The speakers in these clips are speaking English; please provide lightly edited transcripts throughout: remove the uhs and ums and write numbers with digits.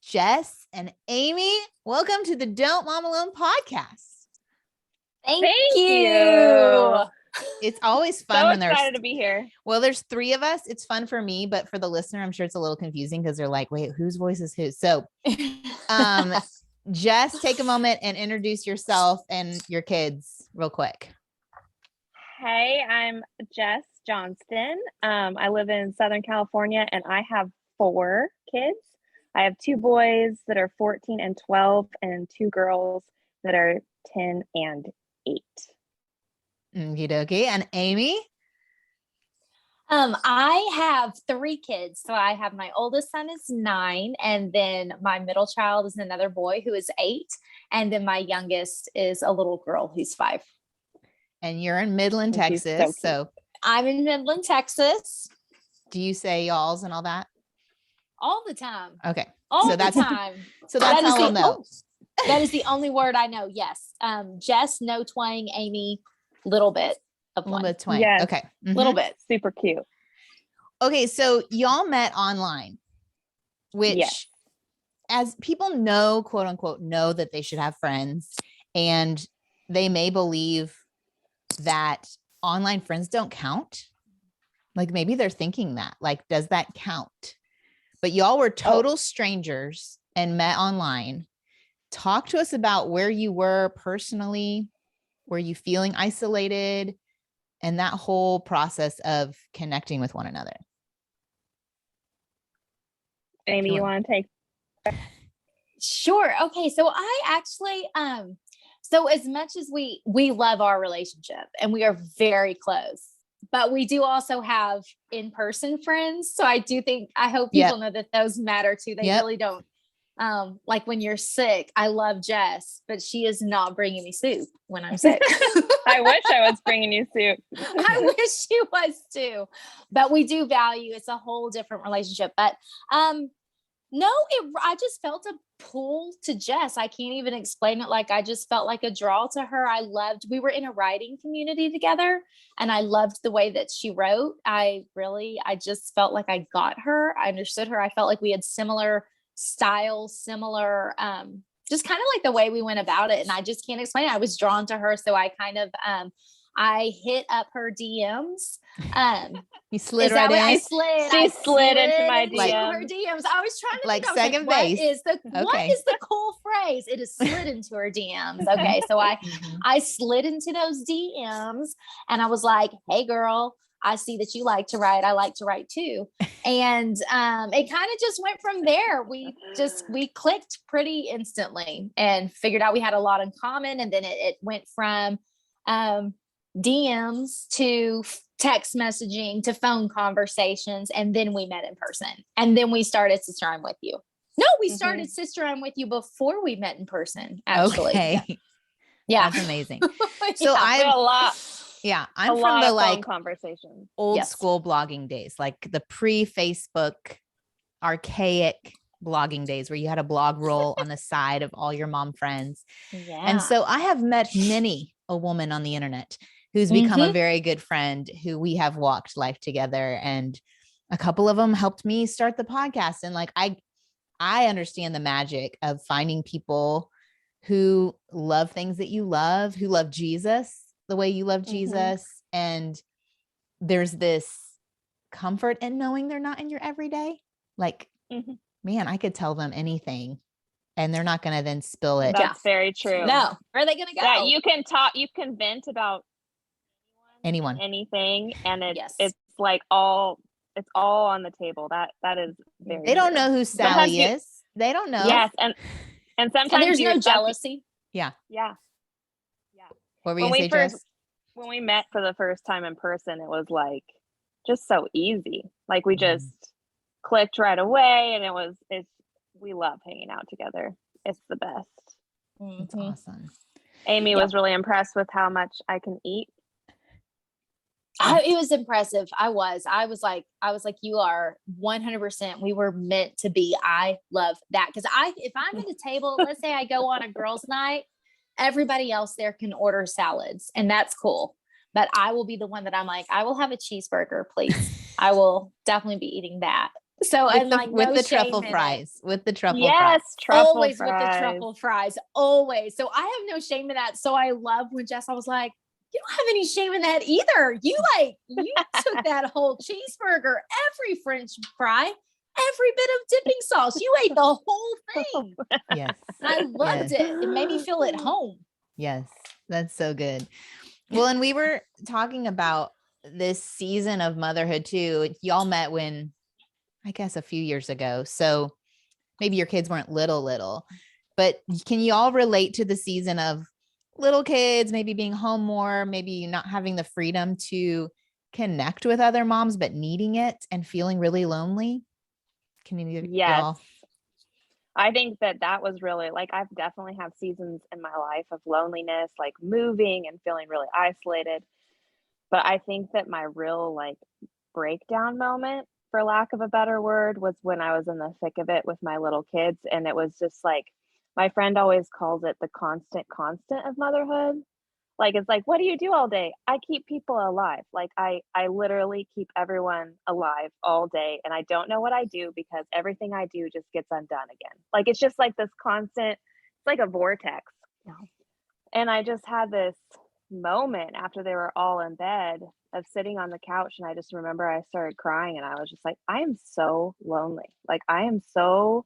Jess and Amy. Welcome to the Don't Mom Alone podcast. Thank you. It's always fun so when there's excited to be here. Well, there's three of us. It's fun for me, but for the listener, I'm sure it's a little confusing because they're like, wait, whose voice is whose? So Jess, take a moment and introduce yourself and your kids real quick. Hey, I'm Jess Johnston. I live in Southern California and I have 4 kids. I have 2 boys that are 14 and 12 and 2 girls that are 10 and 8. Okie dokie. And Amy? I have 3 kids. So I have my oldest son is 9, and then my middle child is another boy who is 8, and then my youngest is a little girl who's 5. And you're in Midland, Texas. So I'm in Midland, Texas. Do you say y'alls and all that? All the time. Okay. All the time. So that's all I'll know. That is the only word I know. Yes. Jess, no twang. Amy, little bit of a little bit of twang. Yes. Okay. Mm-hmm. Little bit. Super cute. Okay. So y'all met online, which as people know, quote unquote, know that they should have friends, and they may believe that online friends don't count. Like maybe they're thinking that, like, does that count? But y'all were total strangers and met online. Talk to us about where you were personally. Were you feeling isolated? And that whole process of connecting with one another. Amy, you want to take? Sure. Okay. So I actually, so as much as we love our relationship and we are very close, but we do also have in-person friends. So I hope people know that those matter too. They really don't. Like when you're sick, I love Jess, but she is not bringing me soup when I'm sick. I wish I was bringing you soup. I wish she was too, but we do value, it's a whole different relationship. But, I just felt a pull to Jess. I can't even explain it. Like, I just felt like a draw to her. We were in a writing community together and I loved the way that she wrote. I just felt like I got her. I understood her. I felt like we had similar styles, similar, just kind of like the way we went about it. And I just can't explain it. I was drawn to her. So I kind of, I hit up her DMs. You slid right in. She slid into my DMs. Her DMs. I was trying to like think, second base. What is the cool phrase? It is slid into her DMs. Okay. So I slid into those DMs and I was like, hey girl, I see that you like to write. I like to write too. And it kind of just went from there. We clicked pretty instantly and figured out we had a lot in common. And then it went from DMs to text messaging to phone conversations. And then we met in person. And then we started Sister I'm With You. No, we started Sister I'm With You before we met in person, actually. Okay. Yeah. That's amazing. So I'm from the conversation. old school blogging days, like the pre-Facebook archaic blogging days where you had a blog roll on the side of all your mom friends. Yeah. And so I have met many a woman on the internet who's become a very good friend who we have walked life together. And a couple of them helped me start the podcast. And like, I understand the magic of finding people who love things that you love, who love Jesus the way you love Jesus. And there's this comfort in knowing they're not in your everyday. Like, man, I could tell them anything and they're not going to then spill it. That's very true. No. Where are they going to go? Yeah, you can talk, you can vent about anything. And it's like it's all on the table. That is very They don't know who Sally is. They don't know. Yes. And sometimes there's no jealousy. Yeah. What were when you saying, Jess? When we met for the first time in person, it was like just so easy. Like we just clicked right away, and we love hanging out together. It's the best. It's awesome. Amy was really impressed with how much I can eat. It was impressive. I was like, you are 100%. We were meant to be. I love that. Cause if I'm at a table, let's say I go on a girls' night, everybody else there can order salads and that's cool. But I will be the one that I'm like, I will have a cheeseburger, please. I will definitely be eating that. So, and like with no the shame truffle in it. fries, with the truffle Yes, fries. truffle Always fries. with the truffle fries, always. So I have no shame in that. So I love when Jess, I was like, you don't have any shame in that either. You took that whole cheeseburger, every French fry, every bit of dipping sauce. You ate the whole thing. Yes. I loved it. It made me feel at home. Yes. That's so good. Well, and we were talking about this season of motherhood too. Y'all met when, I guess, a few years ago. So maybe your kids weren't little, but can you all relate to the season of little kids, maybe being home more, maybe not having the freedom to connect with other moms, but needing it and feeling really lonely? Can you Yes. y'all? I think that was really like, I've definitely have seasons in my life of loneliness, like moving and feeling really isolated. But I think that my real like breakdown moment, for lack of a better word, was when I was in the thick of it with my little kids. And it was just like, my friend always calls it the constant of motherhood. Like, it's like, what do you do all day? I keep people alive. Like, I literally keep everyone alive all day. And I don't know what I do because everything I do just gets undone again. Like, it's just like this constant, it's like a vortex. And I just had this moment after they were all in bed of sitting on the couch. And I just remember I started crying and I was just like, I am so lonely. Like, I am so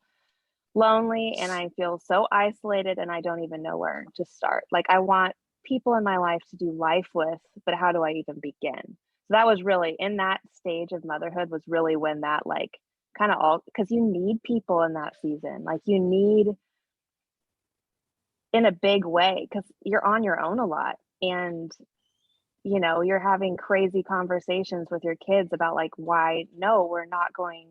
lonely and I feel so isolated and I don't even know where to start. Like, I want people in my life to do life with, but how do I even begin? So that was really in that stage of motherhood, was really when that like kind of all, because you need people in that season. Like, you need, in a big way, because you're on your own a lot, and you're having crazy conversations with your kids about like, why no, we're not going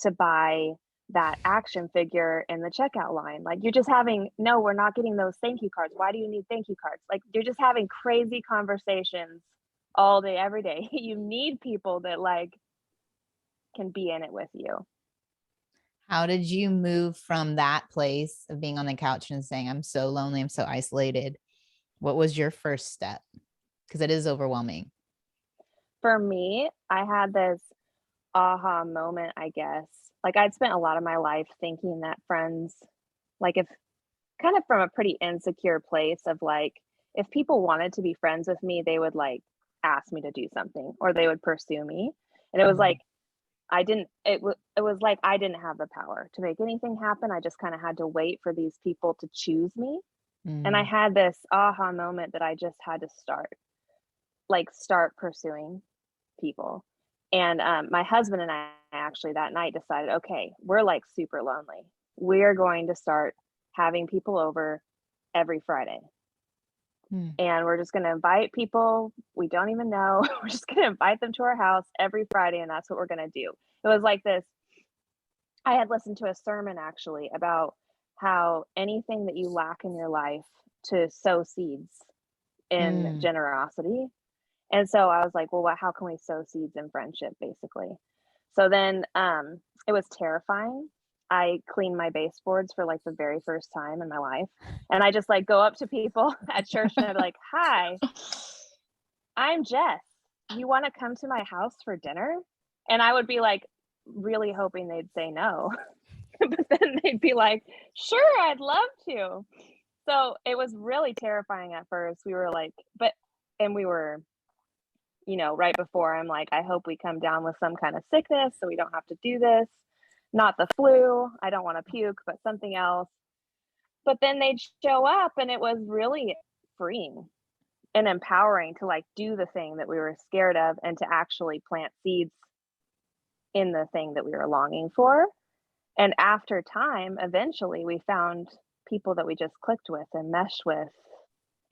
to buy that action figure in the checkout line. Like, you're just having, no, we're not getting those thank you cards. Why do you need thank you cards? Like, you're just having crazy conversations all day, every day. You need people that like can be in it with you. How did you move from that place of being on the couch and saying, I'm so lonely, I'm so isolated? What was your first step? Because it is overwhelming. For me, I had this aha moment, I guess. Like, I'd spent a lot of my life thinking that friends, like, if kind of from a pretty insecure place of like, if people wanted to be friends with me, they would like ask me to do something or they would pursue me. And it was like, it was like I didn't have the power to make anything happen. I just kind of had to wait for these people to choose me. And I had this aha moment that I just had to start pursuing people. And my husband and I actually that night decided, okay, we're like super lonely. We're going to start having people over every Friday. And we're just going to invite people we don't even know. We're just going to invite them to our house every Friday. And that's what we're going to do. It was like this. I had listened to a sermon actually about how anything that you lack in your life, to sow seeds in generosity. And so I was like, well, how can we sow seeds in friendship, basically? So then it was terrifying. I cleaned my baseboards for like the very first time in my life. And I just like go up to people at church and I'd be like, hi, I'm Jess. You want to come to my house for dinner? And I would be like really hoping they'd say no. But then they'd be like, sure, I'd love to. So it was really terrifying at first. We were like, we were, right before, I'm like, I hope we come down with some kind of sickness so we don't have to do this. Not the flu. I don't want to puke, but something else. But then they'd show up and it was really freeing and empowering to like do the thing that we were scared of and to actually plant seeds in the thing that we were longing for. And after time, eventually we found people that we just clicked with and meshed with.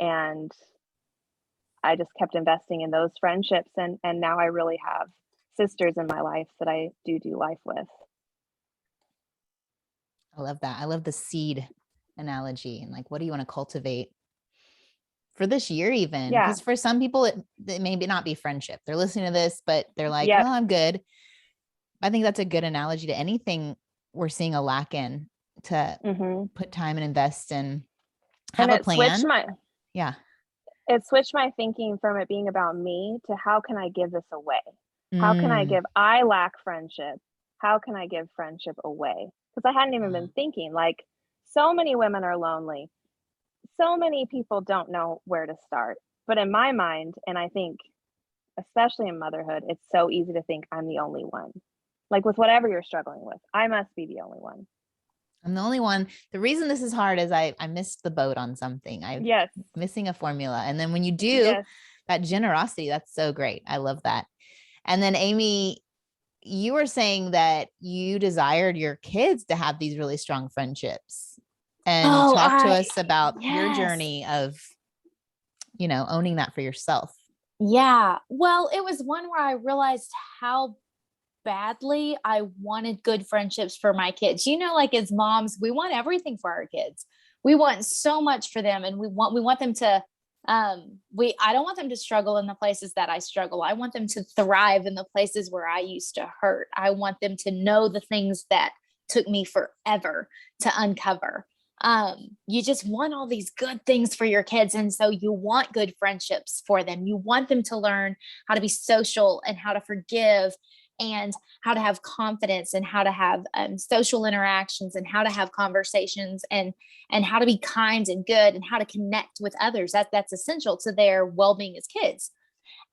And I just kept investing in those friendships. And now I really have sisters in my life that I do life with. I love that. I love the seed analogy. And like, what do you want to cultivate for this year even? Because for some people, it may not be friendship. They're listening to this, but they're like, well, I'm good. I think that's a good analogy to anything we're seeing a lack in, to put time and invest in, have a plan. It switched my thinking from it being about me to how can I give this away? How can I lack friendship. how can I give friendship away? Because I hadn't even been thinking, like, so many women are lonely. So many people don't know where to start. But in my mind, and I think especially in motherhood, it's so easy to think I'm the only one. Like with whatever you're struggling with, I must be the only one. I'm the only one. The reason this is hard is I missed the boat on something. I'm missing a formula. And then when you do that generosity, that's so great. I love that. And then Amy, you were saying that you desired your kids to have these really strong friendships, and talk to us about your journey of, you know, owning that for yourself. Yeah. Well, it was one where I realized how badly I wanted good friendships for my kids. You know, like as moms, we want everything for our kids. We want so much for them, and we want them to I don't want them to struggle in the places that I struggle. I want them to thrive in the places where I used to hurt. I want them to know the things that took me forever to uncover. You just want all these good things for your kids. And so you want good friendships for them. You want them to learn how to be social and how to forgive and how to have confidence and how to have social interactions and how to have conversations and how to be kind and good and how to connect with others. That's essential to their well-being as kids.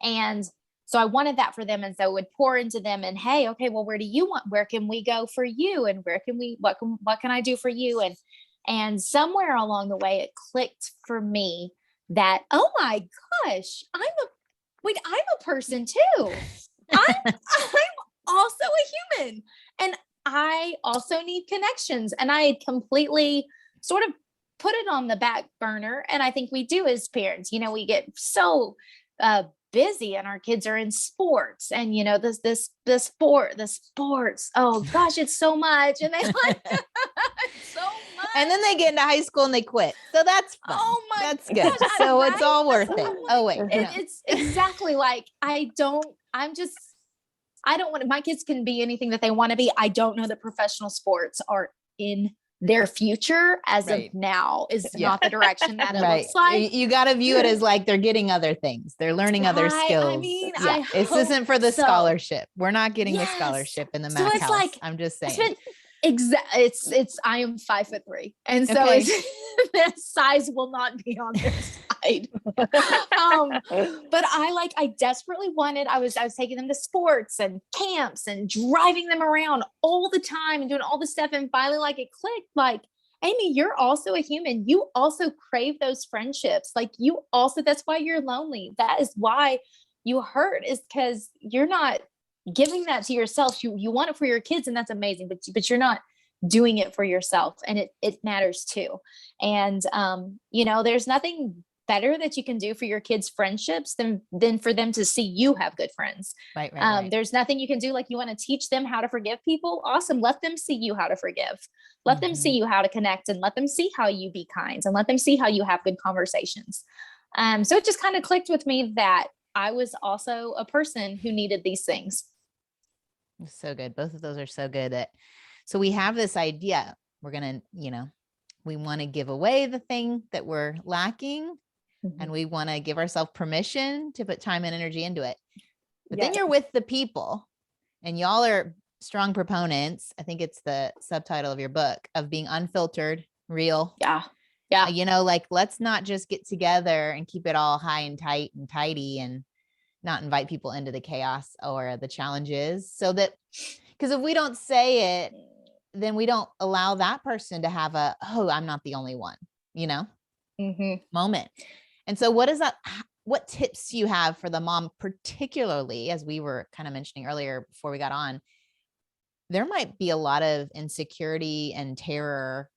And so I wanted that for them. And so I would pour into them and, hey, okay, well, where can we go for you? And what can I do for you? And somewhere along the way, it clicked for me that, oh my gosh, I'm a person too. I'm also a human, and I also need connections. And I had completely sort of put it on the back burner. And I think we do as parents, you know, we get so busy, and our kids are in sports, and you know, the sports. Oh gosh, it's so much, and they like so much. And then they get into high school and they quit. So that's fun. Oh my, that's good. Gosh, so right? It's all worth it. Oh wait, it's exactly like I don't want my kids can be anything that they want to be. I don't know that professional sports are in their future as of now is not the direction that it looks like. You got to view it as like they're getting other things. They're learning other skills. I mean, this isn't for the scholarship. We're not getting the scholarship in the math house. Like, I'm just saying. I am 5'3", and so that size will not be on this side. But I desperately wanted. I was taking them to sports and camps and driving them around all the time and doing all this stuff. And finally, like it clicked. Like, Amy, you're also a human. You also crave those friendships. Like you also. That's why you're lonely. That is why you hurt. Is because you're not giving that to yourself. You want it for your kids, and that's amazing, but you're not doing it for yourself, and it matters too. And you know, there's nothing better that you can do for your kids' friendships than for them to see you have good friends. Right. There's nothing you can do. Like, you want to teach them how to forgive people. Awesome. Let them see you how to forgive. Let them see you how to connect, and let them see how you be kind, and let them see how you have good conversations. So it just kind of clicked with me that I was also a person who needed these things. So good. Both of those are so good. So we have this idea, we're going to, you know, we want to give away the thing that we're lacking, and we want to give ourselves permission to put time and energy into it. But then you're with the people, and y'all are strong proponents. I think it's the subtitle of your book, of being unfiltered, real. Yeah. You know, like, let's not just get together and keep it all high and tight and tidy and not invite people into the chaos or the challenges. So that, because if we don't say it, then we don't allow that person to have I'm not the only one, you know, moment. And so what tips do you have for the mom, particularly as we were kind of mentioning earlier before we got on? There might be a lot of insecurity and terror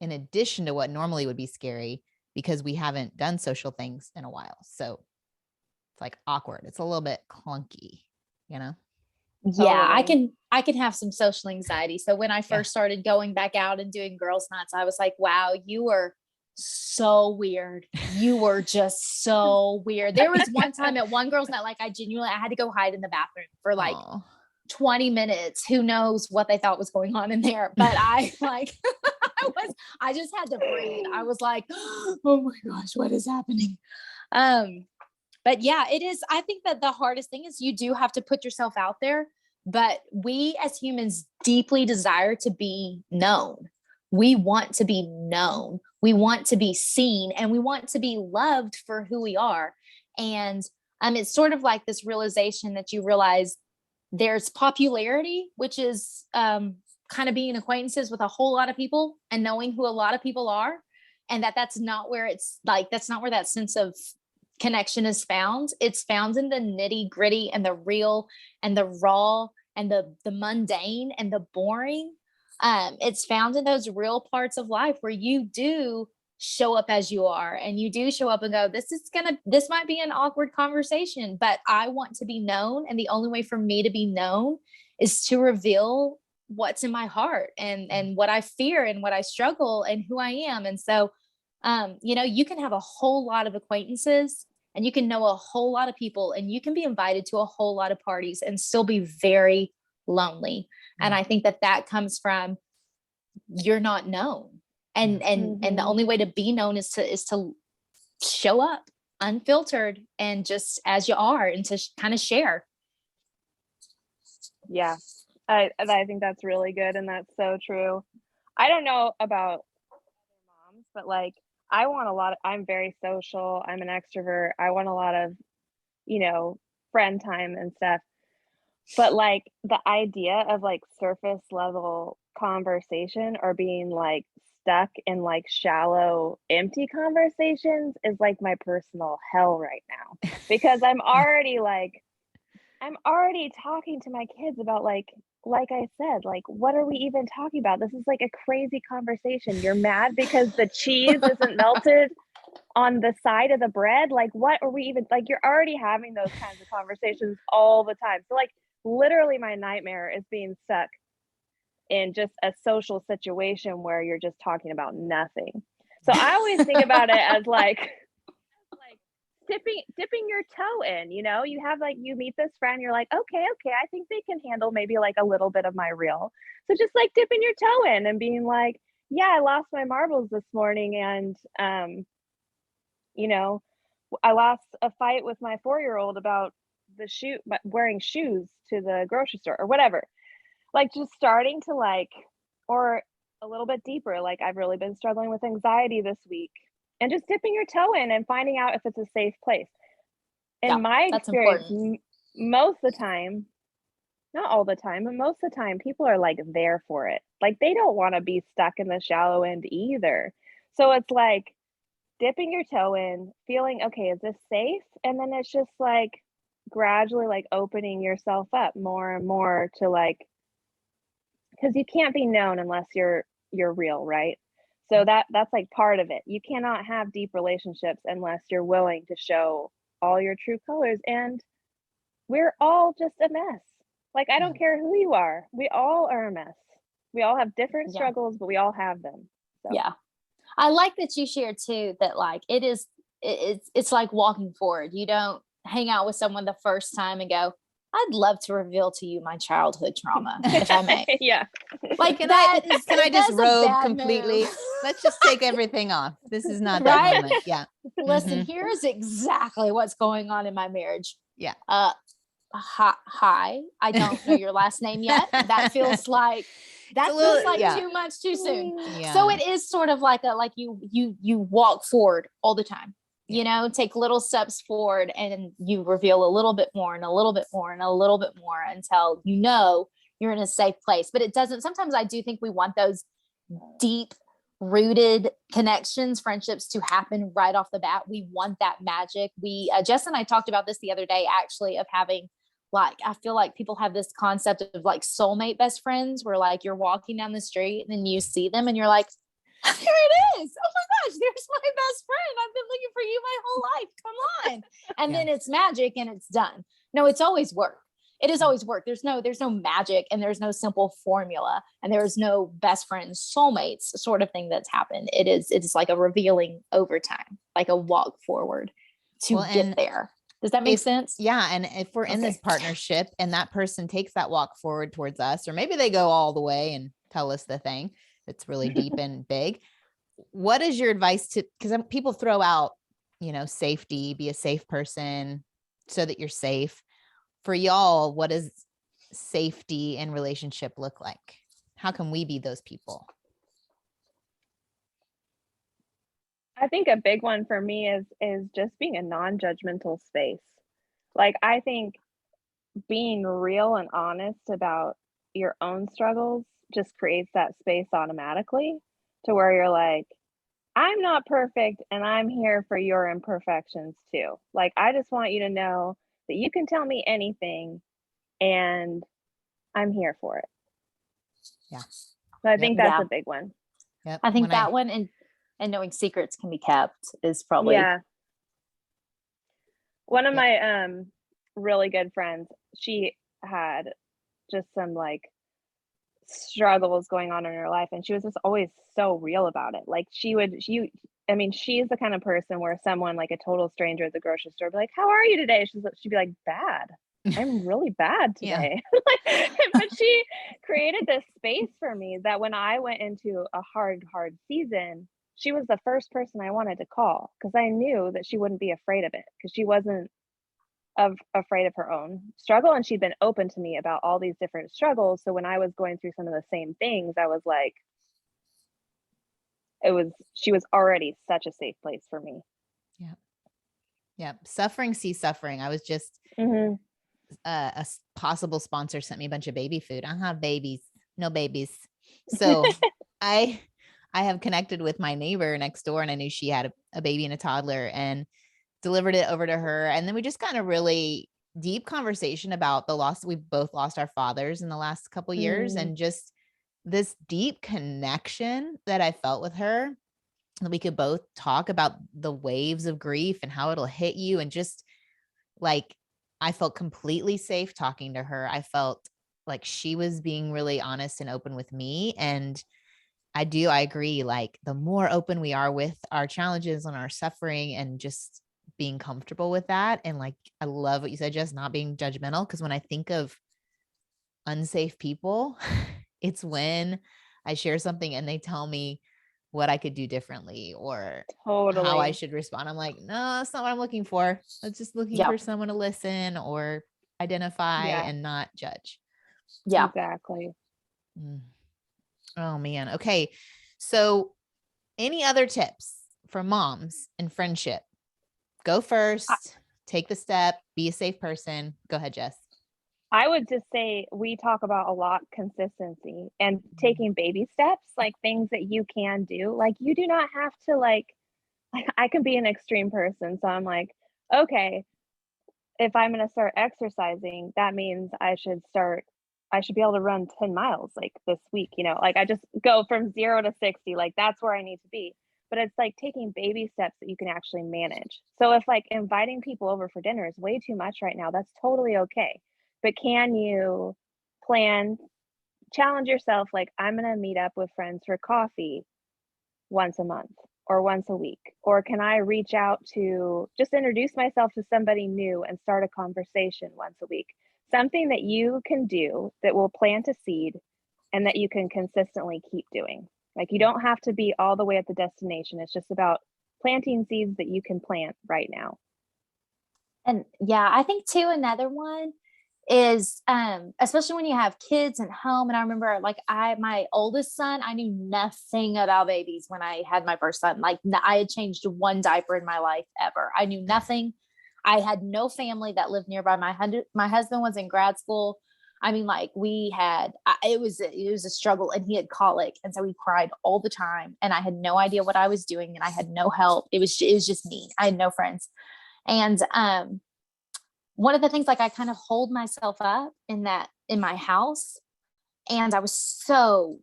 in addition to what normally would be scary, because we haven't done social things in a while. So it's like awkward. It's a little bit clunky, you know? Yeah, I can have some social anxiety. So when I first started going back out and doing girls' nights, I was like, wow, you were so weird. You were just so weird. There was one time at one girls' night, like I had to go hide in the bathroom for like 20 minutes. Who knows what they thought was going on in there. But I just had to breathe. I was like, oh my gosh, what is happening? But yeah, it is. I think that the hardest thing is you do have to put yourself out there, but we as humans deeply desire to be known. We want to be known. We want to be seen, and we want to be loved for who we are. And it's sort of like this realization that you realize there's popularity, which is kind of being acquaintances with a whole lot of people and knowing who a lot of people are. And that's not where it's like, that's not where that sense of connection is found. It's found in the nitty gritty and the real and the raw and the mundane and the boring. It's found in those real parts of life where you do show up as you are, and you do show up and go, this might be an awkward conversation, but I want to be known. And the only way for me to be known is to reveal what's in my heart and what I fear and what I struggle and who I am. And so, you can have a whole lot of acquaintances and you can know a whole lot of people and you can be invited to a whole lot of parties and still be very lonely. And I think that comes from you're not known. And the only way to be known is to show up unfiltered and just as you are, and to kind of share. Yeah, I think that's really good, and that's so true. I don't know about other moms, but like I'm very social. I'm an extrovert. I want a lot of, friend time and stuff. But like the idea of like surface level conversation or being like stuck in like shallow, empty conversations is like my personal hell right now, because I'm already talking to my kids about like I said, like, what are we even talking about? This is like a crazy conversation. You're mad because the cheese isn't melted on the side of the bread. Like, what are we even, like, you're already having those kinds of conversations all the time. So like literally my nightmare is being stuck in just a social situation where you're just talking about nothing. So I always think about it as like dipping your toe in, you have like, you meet this friend, you're like, okay, I think they can handle maybe like a little bit of my reel. So just like dipping your toe in and being like, yeah, I lost my marbles this morning, and I lost a fight with my 4-year-old about wearing shoes to the grocery store or whatever. Like just starting to like, or a little bit deeper, like I've really been struggling with anxiety this week, and just dipping your toe in and finding out if it's a safe place. In my experience, most of the time, not all the time, but most of the time, people are like there for it. Like they don't want to be stuck in the shallow end either. So it's like dipping your toe in, feeling, okay, is this safe? And then it's just like gradually like opening yourself up more and more to like, because you can't be known unless you're real, right? So that's like part of it. You cannot have deep relationships unless you're willing to show all your true colors. And we're all just a mess. Like, I don't care who you are. We all are a mess. We all have different struggles, but we all have them. So. Yeah. I like that you shared too, that like, it's like walking forward. You don't hang out with someone the first time and go, I'd love to reveal to you my childhood trauma, if I may. Yeah. Like can I just robe completely? Let's just take everything off. This is not that moment. Yeah. Listen, here's exactly what's going on in my marriage. Yeah. Hi. I don't know your last name yet. That feels like too much too soon. Yeah. So it is sort of like you walk forward all the time. Take little steps forward, and you reveal a little bit more and a little bit more and a little bit more until you're in a safe place. But it doesn't. Sometimes I do think we want those deep rooted connections, friendships to happen right off the bat. We want that magic. Jess and I talked about this the other day, actually, of having like, I feel like people have this concept of like soulmate best friends, where like you're walking down the street and then you see them and you're like, here it is. Oh my gosh, there's my best friend. I've been looking for you my whole life. Come on. And then it's magic and it's done. No, it's always work. It is always work. There's no magic, and there's no simple formula, and there's no best friends, soulmates sort of thing that's happened. It's like a revealing over time, like a walk forward to get there. Does that make sense? Yeah. And if we're in this partnership and that person takes that walk forward towards us, or maybe they go all the way and tell us the thing that's really deep and big, what is your advice because people throw out, safety, be a safe person so that you're safe. For y'all, what does safety in relationship look like? How can we be those people? I think a big one for me is just being a non-judgmental space. Like, I think being real and honest about your own struggles just creates that space automatically, to where you're like, I'm not perfect and I'm here for your imperfections too. Like, I just want you to know that you can tell me anything and I'm here for it. Yeah. So I think that's Yeah. a big one. Yep. I think that one and knowing secrets can be kept is probably. Yeah. One of my really good friends, she had just some like struggles going on in her life, and she was just always so real about it. Like, I mean, she's the kind of person where someone like a total stranger at the grocery store be like, how are you today? She'd be like, bad. I'm really bad today. But she created this space for me that when I went into a hard season, she was the first person I wanted to call, because I knew that she wouldn't be afraid of it, because she wasn't afraid of her own struggle, and she'd been open to me about all these different struggles. So when I was going through some of the same things, I was like, she was already such a safe place for me. Yeah. Suffering sees suffering. I was just a possible sponsor sent me a bunch of baby food. I don't have babies, no babies. So I have connected with my neighbor next door, and I knew she had a baby and a toddler, and delivered it over to her. And then we just kind of really deep conversation about the loss. We both lost our fathers in the last couple of years, and just this deep connection that I felt with her, that we could both talk about the waves of grief and how it'll hit you. And just like, I felt completely safe talking to her. I felt like she was being really honest and open with me. And I agree. Like, the more open we are with our challenges and our suffering, and just being comfortable with that. And like, I love what you said, just not being judgmental. Cause when I think of unsafe people, it's when I share something and they tell me what I could do differently, or how I should respond. I'm like, no, that's not what I'm looking for. I'm just looking for someone to listen or identify and not judge. Yeah, exactly. Oh man. Okay. So any other tips for moms in friendship? Go first, take the step, be a safe person. Go ahead, Jess. I would just say, we talk about a lot consistency and taking baby steps, like things that you can do. Like, you do not have to like I can be an extreme person. So I'm like, okay, if I'm going to start exercising, that means I should be able to run 10 miles like this week, like I just go from 0 to 60, like that's where I need to be. But it's like taking baby steps that you can actually manage. So if like inviting people over for dinner is way too much right now, that's totally okay. But can you challenge yourself? Like, I'm going to meet up with friends for coffee once a month or once a week, or can I reach out to just introduce myself to somebody new and start a conversation once a week? Something that you can do that will plant a seed and that you can consistently keep doing. Like, you don't have to be all the way at the destination. It's just about planting seeds that you can plant right now. And yeah, I think too, another one is, especially when you have kids at home. And I remember like my oldest son, I knew nothing about babies when I had my first son. Like, I had changed one diaper in my life ever. I knew nothing. I had no family that lived nearby. My husband was in grad school. I mean, like, it was a struggle, and he had colic. And so he cried all the time, and I had no idea what I was doing, and I had no help. It was just me. I had no friends. And, one of the things, like, I kind of hold myself up in my house, and I was so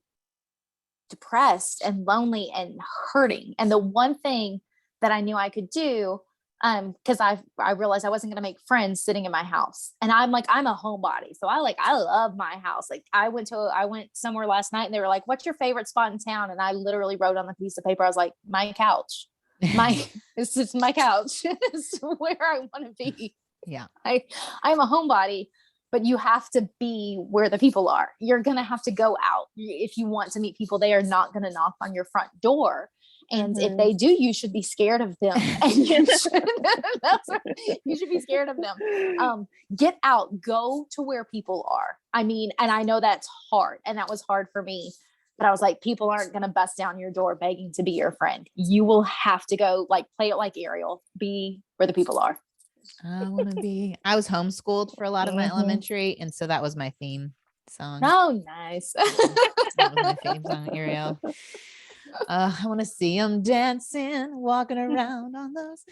depressed and lonely and hurting. And the one thing that I knew I could do, because I realized I wasn't going to make friends sitting in my house. And I'm a homebody. So I love my house. Like, I went somewhere last night, and they were like, what's your favorite spot in town? And I literally wrote on the piece of paper, I was like, my couch. This is my couch. It's where I want to be. Yeah. I'm a homebody, but you have to be where the people are. You're going to have to go out. If you want to meet people, they are not going to knock on your front door. And if they do, you should be scared of them. And you should be scared of them. Get out, go to where people are. I mean, and I know that's hard, and that was hard for me, but I was like, people aren't going to bust down your door begging to be your friend. You will have to go, like, play it like Ariel, be where the people are. I was homeschooled for a lot of my elementary. And so that was my theme song. Oh, nice. That was my theme song, Ariel. I want to see them dancing, walking around on those.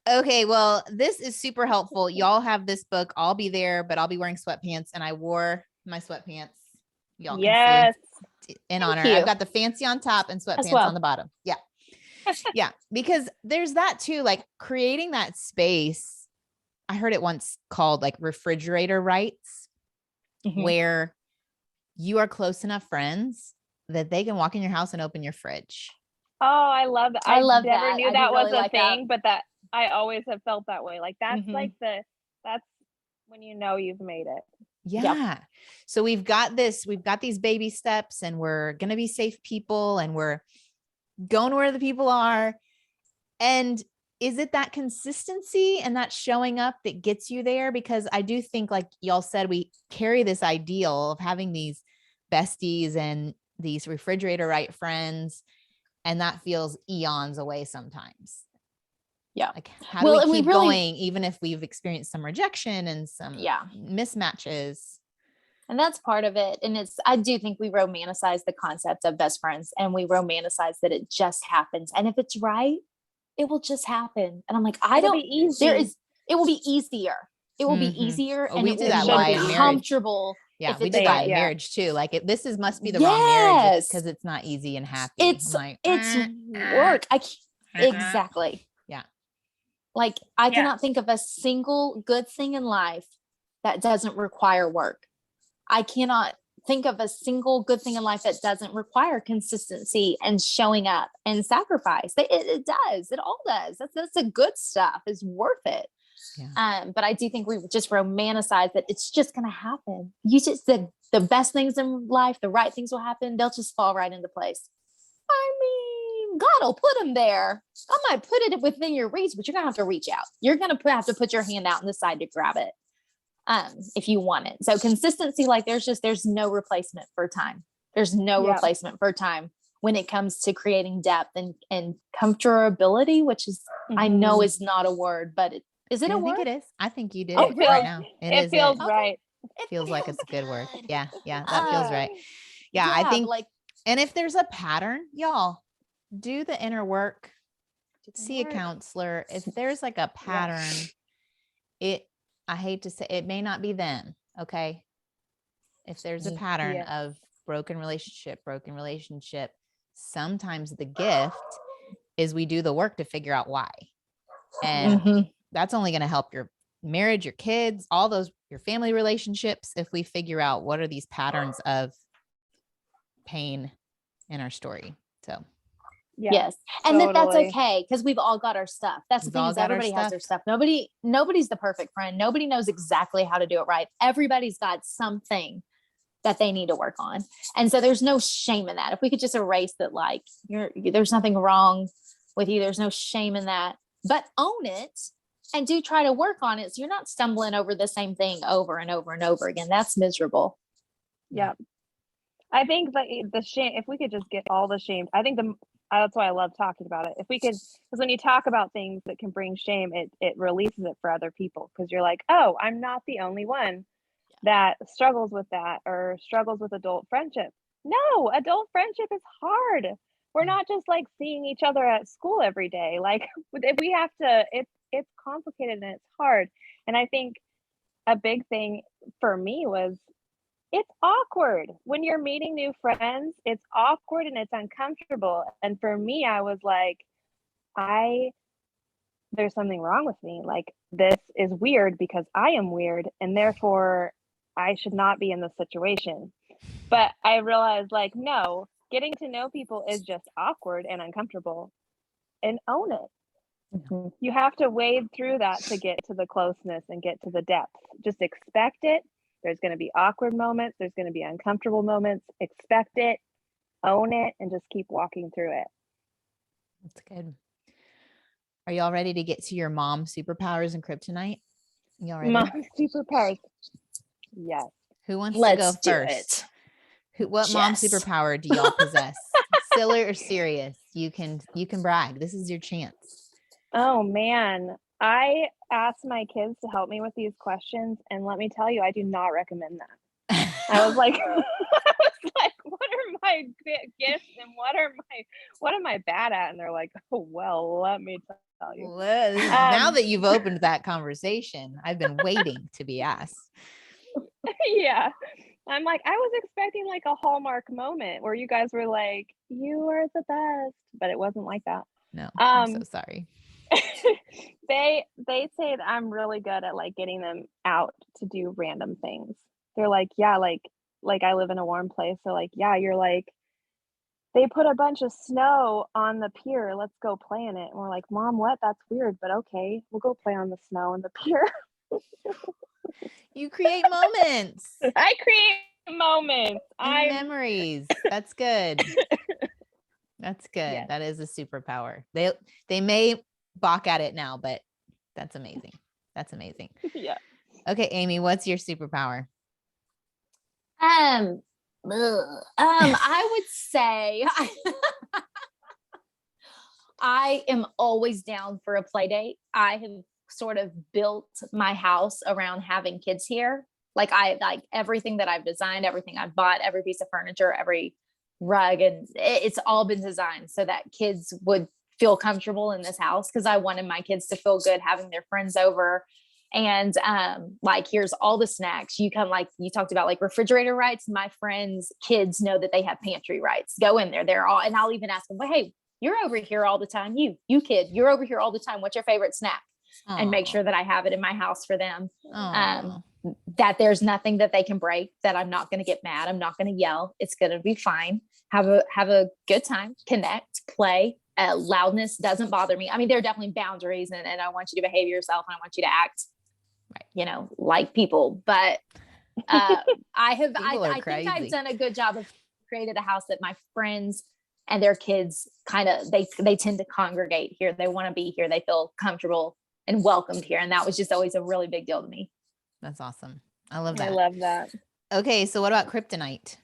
Okay, well, this is super helpful. Y'all have this book. I'll be there, but I'll be wearing sweatpants, and I wore my sweatpants. Y'all can see in honor. I've got the fancy on top and sweatpants on the bottom. Yeah. Yeah, because there's that too, like creating that space. I heard it once called like refrigerator rights, where you are close enough friends that they can walk in your house and open your fridge. Oh, I love that. I love never that. knew I that was really a like thing, but that I always have felt that way. Like that's like that's when you know you've made it. Yeah. Yep. So we've got these baby steps, and we're going to be safe people, and we're going where the people are. And is it that consistency and that showing up that gets you there? Because I do think, like y'all said, we carry this ideal of having these besties and these refrigerator right friends, and that feels eons away sometimes. Yeah. Like how do we keep going, even if we've experienced some rejection and some mismatches? And that's part of it. And I do think we romanticize the concept of best friends, and we romanticize that it just happens. And if it's right, it will just happen. And I'm like, it will be easier. It will be easier. Oh, and we it do will that be lot more in comfortable. Yeah, we did that in marriage too. Like must be the wrong marriage because it's not easy and happy. It's work. Exactly. Yeah. Like I cannot think of a single good thing in life that doesn't require work. I cannot think of a single good thing in life that doesn't require consistency and showing up and sacrifice. It does. It all does. That's the good stuff is worth it. Yeah. But I do think we just romanticize that it's just going to happen. The best things in life, the right things will happen. They'll just fall right into place. I mean, God will put them there. I might put it within your reach, but you're going to have to reach out. You're going to have to put your hand out and decide to grab it. If you want it. So consistency, like there's no replacement for time. There's no replacement for time when it comes to creating depth and comfortability, which is, I know is not a word, but is it a word? I think it is. I think you did it right now. It feels right. It feels like it's a good word. Yeah. Yeah. That feels right. Yeah. I think and if there's a pattern, y'all do the inner work, see a counselor. If there's like a pattern, I hate to say it may not be them. Okay. If there's a pattern of broken relationship, sometimes the gift is we do the work to figure out why. And that's only going to help your marriage, your kids, all those, your family relationships. If we figure out what are these patterns of pain in our story. So yes. And that's okay. Cause we've all got our stuff. That's the thing is everybody has their stuff. Nobody's the perfect friend. Nobody knows exactly how to do it right. Everybody's got something that they need to work on. And so there's no shame in that. If we could just erase that, like there's nothing wrong with you. There's no shame in that, but own it and do try to work on it. So you're not stumbling over the same thing over and over and over again. That's miserable. Yeah. I think the shame, if we could just get all the shame, I think that's why I love talking about it. If we could, because when you talk about things that can bring shame, it releases it for other people. Because you're like, oh, I'm not the only one that struggles with that or struggles with adult friendship. No, adult friendship is hard. We're not just like seeing each other at school every day. Like if we have to, it's complicated and it's hard. And I think a big thing for me was it's awkward when you're meeting new friends. It's awkward and it's uncomfortable. And for me, I was like, there's something wrong with me. Like this is weird because I am weird and therefore I should not be in this situation. But I realized like, no, getting to know people is just awkward and uncomfortable, and own it. You have to wade through that to get to the closeness and get to the depth. Just expect it. There's going to be awkward moments. There's going to be uncomfortable moments. Expect it, own it, and just keep walking through it. That's good. Are y'all ready to get to your mom superpowers and kryptonite? Y'all ready? Mom superpowers. Yes. Who wants Let's to go first? What mom Jess. superpower do y'all possess? Silly or serious? You can brag. This is your chance. Oh man. I asked my kids to help me with these questions, and let me tell you, I do not recommend that. I was like, what are my gifts and what am I bad at? And they're like, oh, well, let me tell you. Now that you've opened that conversation, I've been waiting to be asked. Yeah. I'm like, I was expecting like a Hallmark moment where you guys were like, you are the best, but it wasn't like that. No, I'm so sorry. They say that I'm really good at like getting them out to do random things. They're like, yeah, like I live in a warm place. So like, yeah, you're like, they put a bunch of snow on the pier. Let's go play in it. And we're like, Mom, what? That's weird, but okay, we'll go play on the snow on the pier. You create moments. I create moments. Memories. That's good. That's good. Yes. That is a superpower. They may balk at it now, but that's amazing. That's amazing. Yeah. Okay, Amy, what's your superpower? I would say I am always down for a play date. I have sort of built my house around having kids here. Like everything that I've designed, everything I've bought, every piece of furniture, every rug, and it's all been designed so that kids would feel comfortable in this house, because I wanted my kids to feel good having their friends over. And like, here's all the snacks. You come, like you talked about, like refrigerator rights. My friends' kids know that they have pantry rights. Go in there. They're all, and I'll even ask them, well, hey, you're over here all the time. You kid, you're over here all the time. What's your favorite snack? Aww. And make sure that I have it in my house for them. That there's nothing that they can break, that I'm not going to get mad. I'm not going to yell. It's going to be fine. Have a good time, connect, play. Loudness doesn't bother me. I mean, there are definitely boundaries, and I want you to behave yourself, and I want you to act, you know, like people. But I think I've done a good job of created a house that my friends and their kids kind of, they tend to congregate here. They want to be here. They feel comfortable and welcomed here. And that was just always a really big deal to me. That's awesome. I love that. I love that. Okay. So what about kryptonite?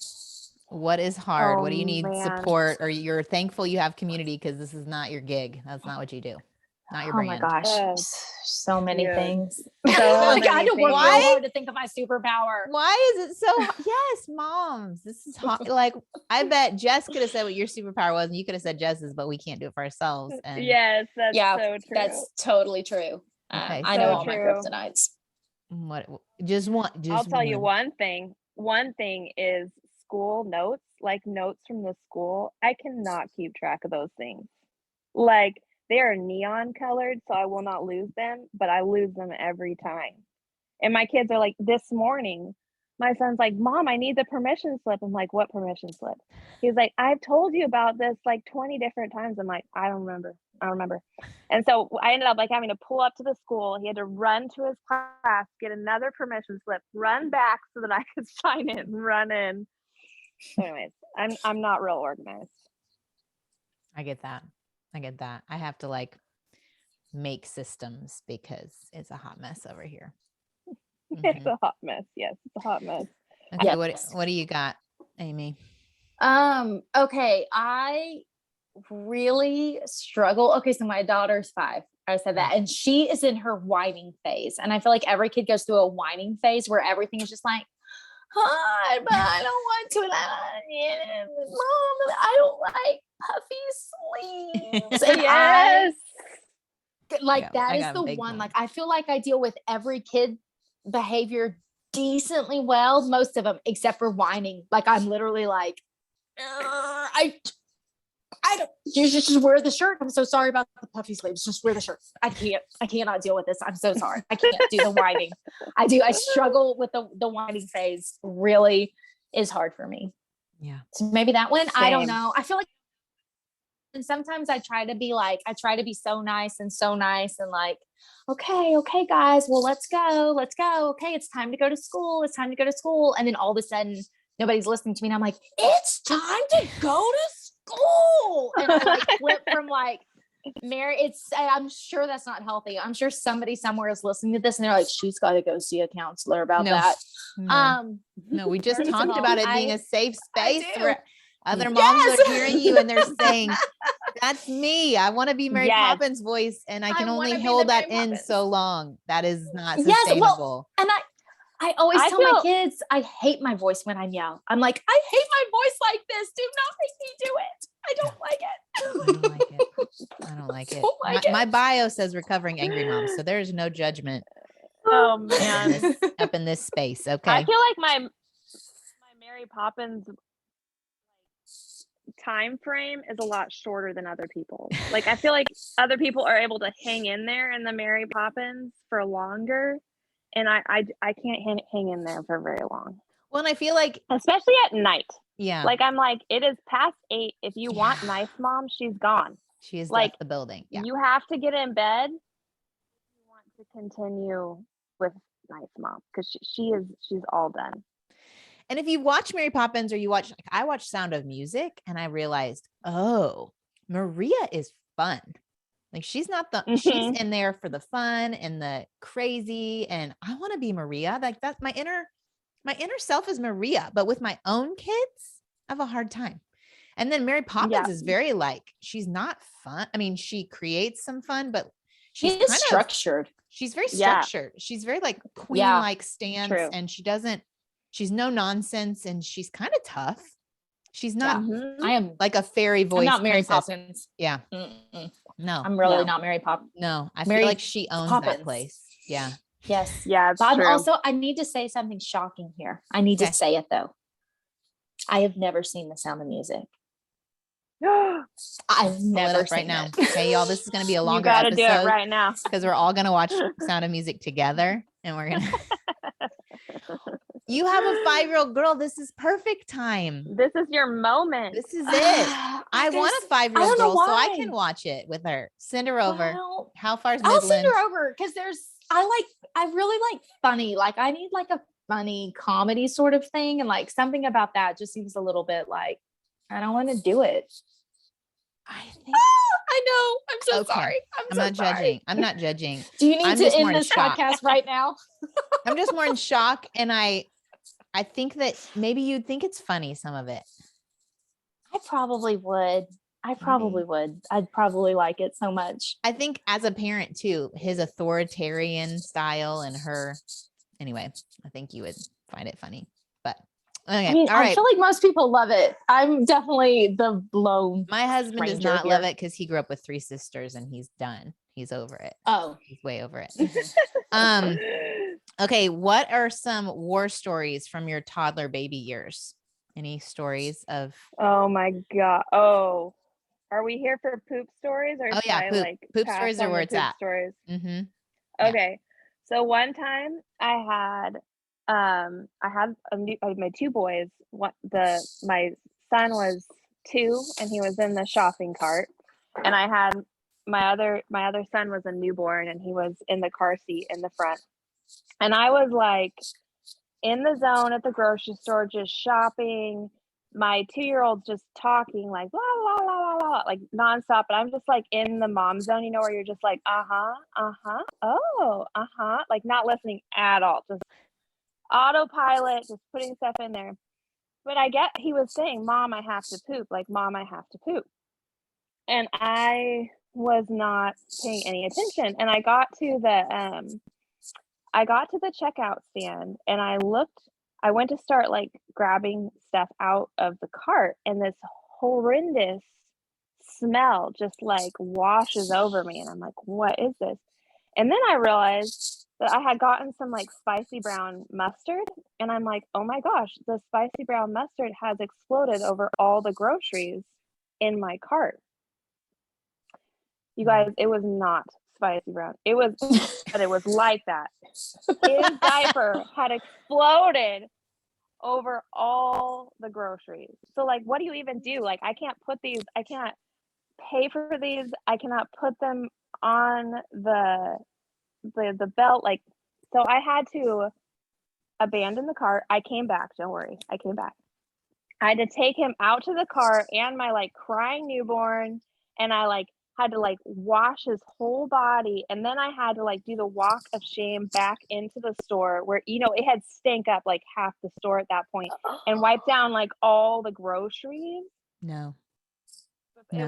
What is hard? What do you need support, or you're thankful you have community? Cause this is not your gig. That's not what you do. Not your brand. Oh my gosh. So many things. So like, I had to work real hard to think of my superpower. Why is it so? Yes, moms. This is hard. Like, I bet Jess could have said what your superpower was, and you could have said Jess's, but we can't do it for ourselves. And yes, that's so true. That's totally true. Okay, I know all my kryptonites. I'll tell you one thing. One thing is school notes, like notes from the school. I cannot keep track of those things. Like, they are neon colored, so I will not lose them, but I lose them every time. And my kids are like, this morning, my son's like, Mom, I need the permission slip. I'm like, what permission slip? He's like, I've told you about this like 20 different times. I'm like, I don't remember. And so I ended up like having to pull up to the school. He had to run to his class, get another permission slip, run back so that I could sign it and run in. So anyways, I'm not real organized. I get that. I have to like make systems because it's a hot mess over here. Mm-hmm. It's a hot mess. Yes, it's a hot mess. Okay, yes. What do you got, Amy? Okay, I really struggle. Okay, so my daughter's 5. I said that, and she is in her whining phase. And I feel like every kid goes through a whining phase where everything is just like, hi, but I don't want to. Mom, I don't like puffy sleeves. And yes. That is the one. Like, I feel like I deal with every kid behavior decently well, most of them, except for whining. Like, I'm literally like, I don't, you just wear the shirt. I'm so sorry about the puffy sleeves. Just wear the shirt. I cannot deal with this. I'm so sorry. I can't do the whining. I struggle with the whining phase. Really is hard for me. Yeah. So maybe that one. Same. I don't know. I feel like, and sometimes I try to be so nice and like, okay, guys, well, let's go. Okay. It's time to go to school. And then all of a sudden nobody's listening to me. And I'm like, it's time to go to school. And I like flip from like Mary, I'm sure that's not healthy. I'm sure somebody somewhere is listening to this and they're like, she's got to go see a counselor about that. No, we just First of talked all, about it being a safe space do. where other moms are hearing you and they're saying, that's me. I want to be Mary Poppins' voice, and I can only hold that in so long. That is not sustainable. And I always tell my kids, I hate my voice when I yell. I'm like, I hate my voice like this. Do not make me do it. I don't like it. I don't like it. My bio says recovering angry mom, so there's no judgment. Oh man, up in this space. Okay. I feel like my Mary Poppins time frame is a lot shorter than other people's. Like I feel like other people are able to hang in there in the Mary Poppins for longer, and I can't hang in there for very long. Well, and I feel like especially at night. Yeah. Like I'm like, it is past 8. If you want nice mom, she's gone. She has left the building. Yeah. You have to get in bed if you want to continue with nice mom, because she's all done. And if you watch Mary Poppins, or you watch, like I watched Sound of Music, and I realized, oh, Maria is fun. Like she's not she's in there for the fun and the crazy. And I want to be Maria. Like that's my inner self is Maria, but with my own kids, I have a hard time. And then Mary Poppins is very like, she's not fun. I mean, she creates some fun, but she's kind structured. She's very structured. She's very like queen-like stance. True. And she's no nonsense, and she's kind of tough. She's not, I am like a fairy voice. I'm not Mary princess. Poppins. Yeah. No, I'm really not Mary Poppins. No, I feel like she owns that place. Yeah. Yes. Yeah. But I need to say something shocking here. I need to say it though. I have never seen The Sound of Music. I've never seen right now. Okay, y'all, this is going to be a longer episode. You gotta do it right now, because we're all going to watch Sound of Music together, and we're going to. You have a 5-year-old girl. This is perfect time. This is your moment. This is it. I want a 5-year-old girl so I can watch it with her. Send her over. How far is Midland? I'll send her over because I really like funny. Like I need like a funny comedy sort of thing, and like something about that just seems a little bit like I don't want to do it. I think. I know. I'm so sorry. I'm not judging. I'm not judging. Do you need to end this podcast right now? I'm just more in shock, and I think that maybe you'd think it's funny, some of it. I probably would. I'd probably like it so much. I think as a parent too, his authoritarian style and her. Anyway, I think you would find it funny. But okay, I mean, all right. I feel like most people love it. I'm definitely the lone. My husband does not love it because he grew up with 3 sisters and he's done. He's over it. Oh, he's way over it. Okay, what are some war stories from your toddler baby years? Any stories of? Oh my God! Oh, are we here for poop stories or? Oh yeah, poop stories are where it's at. Stories. Mm-hmm. Okay, so one time I had my 2 boys. My son was 2 and he was in the shopping cart, and I had my other son was a newborn and he was in the car seat in the front. And I was like in the zone at the grocery store, just shopping. My 2-year-old's just talking like la la la la la, like nonstop. But I'm just like in the mom zone, you know, where you're just like, oh, like not listening at all, just autopilot, just putting stuff in there. But he was saying, Mom, I have to poop. Like, Mom, I have to poop. And I was not paying any attention. And I got to the checkout stand and I went to start like grabbing stuff out of the cart, and this horrendous smell just like washes over me. And I'm like, what is this? And then I realized that I had gotten some like spicy brown mustard, and I'm like, oh my gosh, the spicy brown mustard has exploded over all the groceries in my cart. You guys, it was not spicy brown. It was, but it was like that. His diaper had exploded over all the groceries. So like, what do you even do? Like, I can't pay for these. I cannot put them on the belt. Like, so I had to abandon the cart. I came back. Don't worry. I came back. I had to take him out to the car and my like crying newborn. And I like had to like wash his whole body, and then I had to like do the walk of shame back into the store where, you know, it had stank up like half the store at that point, and wipe down like all the groceries. No. It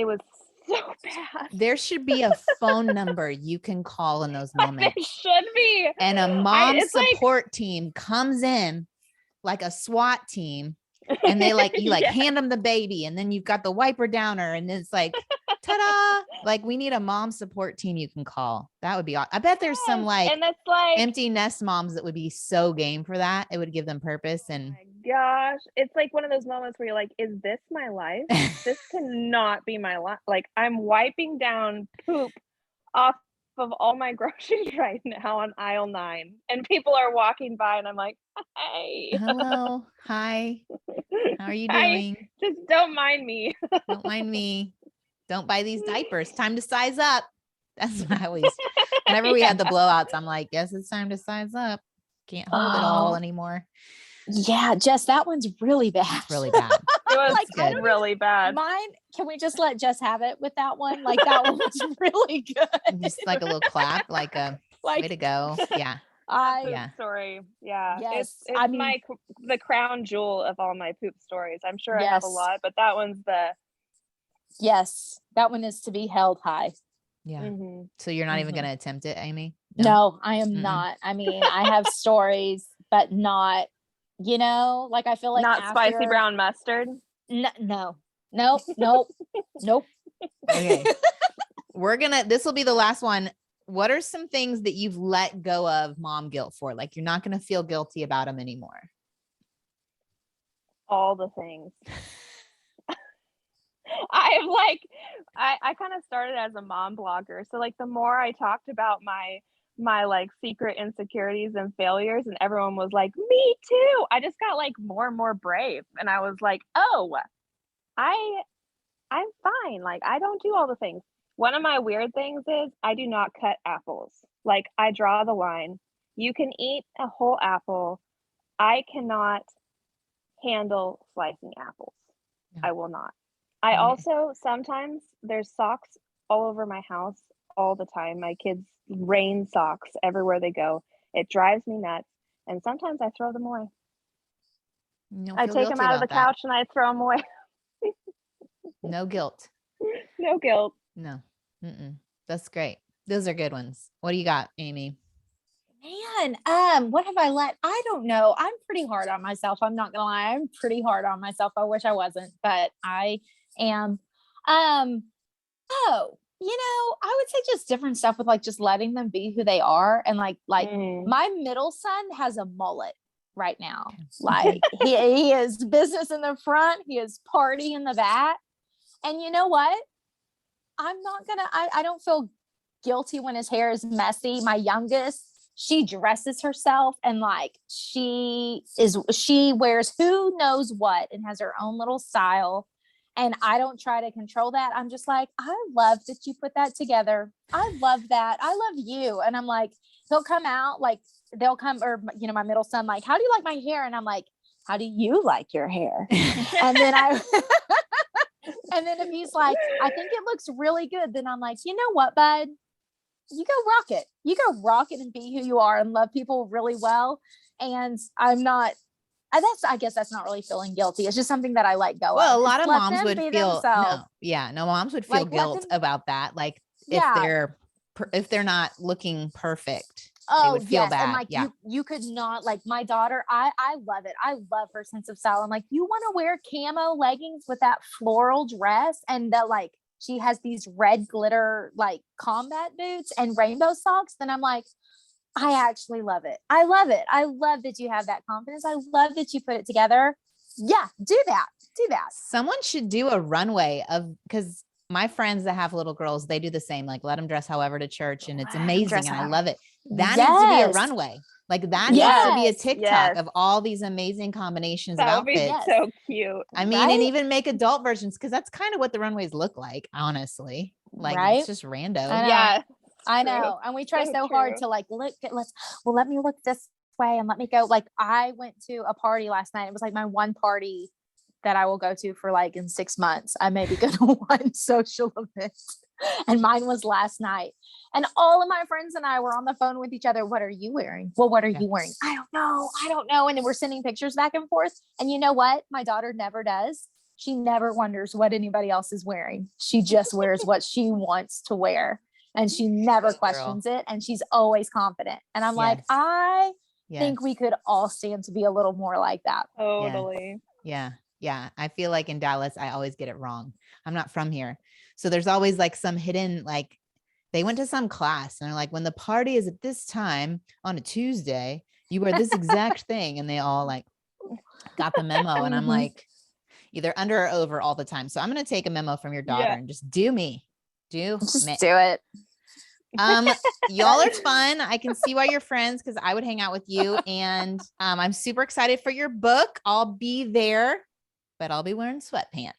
was so bad. There should be a phone number you can call in those moments. There should be. And a mom support team comes in like a SWAT team, and they like, you like hand them the baby, and then you've got the wiper downer, and it's like, ta-da. Like, we need a mom support team you can call. That would be awesome. I bet there's some like, and that's like empty nest moms that would be so game for that. It would give them purpose. And oh my gosh, it's like one of those moments where you're like, is this my life? This cannot be my life. Like, I'm wiping down poop off of all my groceries right now on aisle 9, and people are walking by, and I'm like, hey, hello, hi, how are you hi, doing? just don't mind me. Don't mind me. Don't buy these diapers. Time to size up. That's what I always, whenever we had the blowouts, I'm like, guess it's time to size up. Can't hold it all anymore. Yeah, Jess, that one's really bad. It's really bad. It was Like, really bad. Mine, can we just let Jess have it with that one? Like, that one was really good. Just like a little clap, like a Like, way to go. Yeah. Poop Yeah. story. Yeah. Yes, It's I mean, the crown jewel of all my poop stories. I'm sure I have a lot, but that one's the yes, that one is to be held high. Yeah. So you're not even going to attempt it, Amy? No, I am not. I mean, I have stories, but not, you know, like I feel like not spicy brown mustard. No. Nope. Okay. This will be the last one. What are some things that you've let go of mom guilt for? Like, you're not going to feel guilty about them anymore. All the things. I kind of started as a mom blogger. So like the more I talked about my like secret insecurities and failures, and everyone was like, me too. I just got like more and more brave. And I was like, oh, I'm fine. Like, I don't do all the things. One of my weird things is I do not cut apples. Like, I draw the line. You can eat a whole apple. I cannot handle slicing apples. I will not. I also, sometimes there's socks all over my house all the time. My kids rain socks everywhere they go. It drives me nuts. And sometimes I throw them away. I take them out of the couch and I throw them away. No guilt. No guilt. No. That's great. Those are good ones. What do you got, Amy? Man, what have I let? I don't know. I'm pretty hard on myself. I'm not gonna lie. I'm pretty hard on myself. I wish I wasn't, but I am. Oh, you know, I would say just different stuff with like just letting them be who they are. And like my middle son has a mullet right now. Like he is business in the front, he is party in the back. And you know what? I'm not gonna, I don't feel guilty when his hair is messy. My youngest, she dresses herself and like she wears who knows what and has her own little style. And I don't try to control that. I'm just like, I love that you put that together. I love that. I love you. And I'm like, he'll come out, like they'll come, or, you know, my middle son, like, how do you like my hair? And I'm like, how do you like your hair? And then and then if he's like, I think it looks really good. Then I'm like, you know what, bud? You go rock it. You go rock it and be who you are and love people really well. And I'm not, I guess that's not really feeling guilty. It's just something that I let go of. Well, a lot of moms would feel moms would feel like, guilt about that. Like if they're not looking perfect, they would feel bad. And like you could not, like my daughter, I love it. I love her sense of style. I'm like, you want to wear camo leggings with that floral dress and the like she has these red glitter like combat boots and rainbow socks. Then I'm like, I actually love it. I love it. I love that you have that confidence. I love that you put it together. Yeah, do that. Someone should do a runway because my friends that have little girls, they do the same, like let them dress however to church. And it's amazing. And I love it. That needs to be a runway. Like that needs to be a TikTok of all these amazing combinations of outfits. That would be so cute. I mean, and even make adult versions, because that's kind of what the runways look like, honestly. Like it's just random. I know. And we try so hard to like, let me look this way and let me go. Like I went to a party last night. It was like my one party that I will go to for like in 6 months. I maybe go to one social event, and mine was last night. And all of my friends and I were on the phone with each other. What are you wearing? Well, what are you wearing? I don't know. I don't know. And then we're sending pictures back and forth. And you know what? My daughter never does. She never wonders what anybody else is wearing. She just wears what she wants to wear. And she never questions it. And she's always confident. And I'm like, I think we could all stand to be a little more like that. Totally. Yeah. I feel like in Dallas, I always get it wrong. I'm not from here. So there's always like some hidden, like they went to some class and they're like, when the party is at this time on a Tuesday, you wear this exact thing. And they all like got the memo. And I'm like, either under or over all the time. So I'm going to take a memo from your daughter and just do me. Just do it. Y'all are fun. I can see why you're friends, because I would hang out with you. And I'm super excited for your book. I'll be there, but I'll be wearing sweatpants.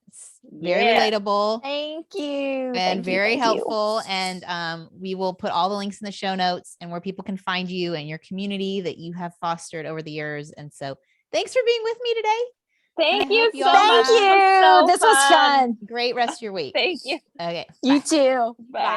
It's very relatable. Thank you. And very helpful. And we will put all the links in the show notes and where people can find you and your community that you have fostered over the years. And so thanks for being with me today. Thank you so much. So this was fun. Great rest of your week. Thank you. Okay. You too. Bye.